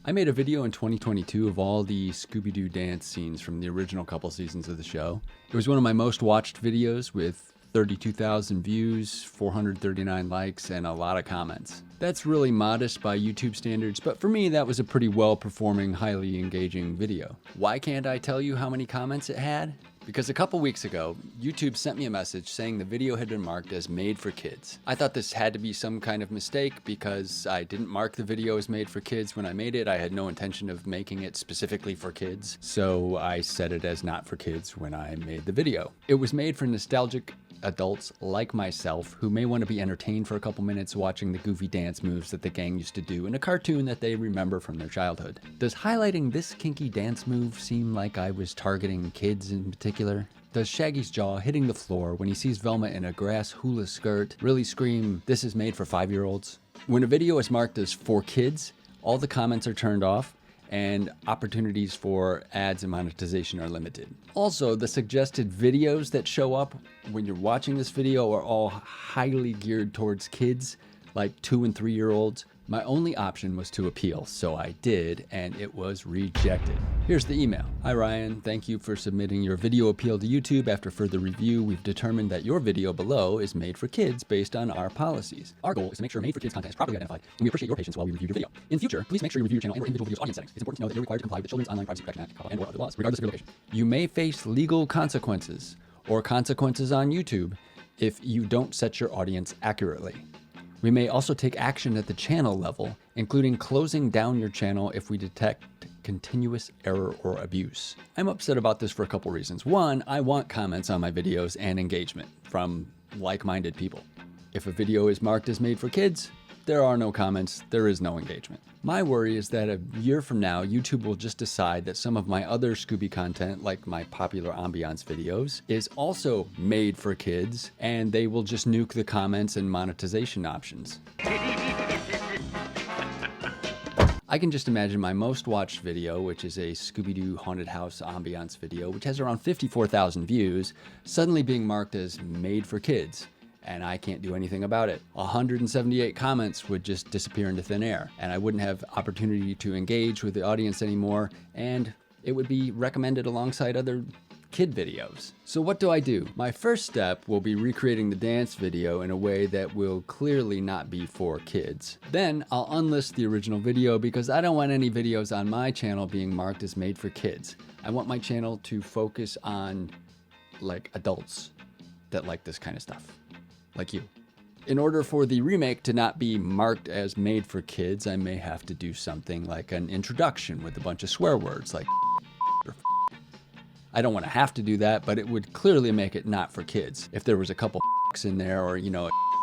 I made a video in 2022 of all the Scooby-Doo dance scenes from the original couple seasons of the show. It was one of my most watched videos with 32,000 views, 439 likes, and a lot of comments. That's really modest by YouTube standards, but for me that was a pretty well-performing, highly engaging video. Why can't I tell you how many comments it had? Because a couple weeks ago, YouTube sent me a message saying the video had been marked as made for kids. I thought this had to be some kind of mistake because I didn't mark the video as made for kids when I made it. I had no intention of making it specifically for kids, so I set it as not for kids when I made the video. It was made for nostalgic adults like myself who may want to be entertained for a couple minutes watching the goofy dance moves that the gang used to do in a cartoon that they remember from their childhood. Does highlighting this kinky dance move seem like I was targeting kids in particular? Does Shaggy's jaw hitting the floor when he sees Velma in a grass hula skirt really scream, "This is made for 5-year-olds"? When a video is marked as for kids, all the comments are turned off and opportunities for ads and monetization are limited. Also, the suggested videos that show up when you're watching this video are all highly geared towards kids, like 2 and 3-year-olds. My only option was to appeal, so I did, and it was rejected. Here's the email. Hi Ryan, thank you for submitting your video appeal to YouTube. After further review, we've determined that your video below is made for kids based on our policies. Our goal is to make sure made for kids content is properly identified, and we appreciate your patience while we review your video. In future, please make sure you review your channel and/or individual videos audience settings. It's important to know that you're required to comply with the Children's Online Privacy Protection Act and/or other laws, regardless of your location. You may face legal consequences or consequences on YouTube if you don't set your audience accurately. We may also take action at the channel level, including closing down your channel if we detect continuous error or abuse. I'm upset about this for a couple reasons. One, I want comments on my videos and engagement from like-minded people. If a video is marked as made for kids, there are no comments, there is no engagement. My worry is that a year from now, YouTube will just decide that some of my other Scooby content, like my popular ambiance videos, is also made for kids, and they will just nuke the comments and monetization options. I can just imagine my most watched video, which is a Scooby-Doo haunted house ambiance video, which has around 54,000 views, suddenly being marked as made for kids. And I can't do anything about it. 178 comments would just disappear into thin air, and I wouldn't have opportunity to engage with the audience anymore, and it would be recommended alongside other kid videos. So what do I do? My first step will be recreating the dance video in a way that will clearly not be for kids. Then I'll unlist the original video because I don't want any videos on my channel being marked as made for kids. I want my channel to focus on like adults that like this kind of stuff. Like you. In order for the remake to not be marked as made for kids, I may have to do something like an introduction with a bunch of swear words like or I don't want to have to do that, but it would clearly make it not for kids. If there was a couple in there or,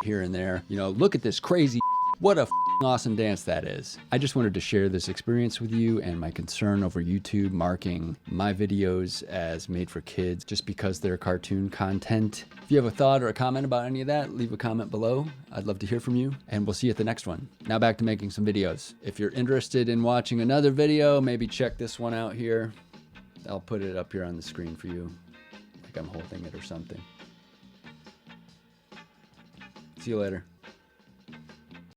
here and there, look at this crazy, what a awesome dance that is. I just wanted to share this experience with you and my concern over YouTube marking my videos as made for kids just because they're cartoon content. If you have a thought or a comment about any of that, leave a comment below. I'd love to hear from you, and we'll see you at the next one. Now back to making some videos. If you're interested in watching another video, maybe check this one out here. I'll put it up here on the screen for you, like I'm holding it or something. See you later.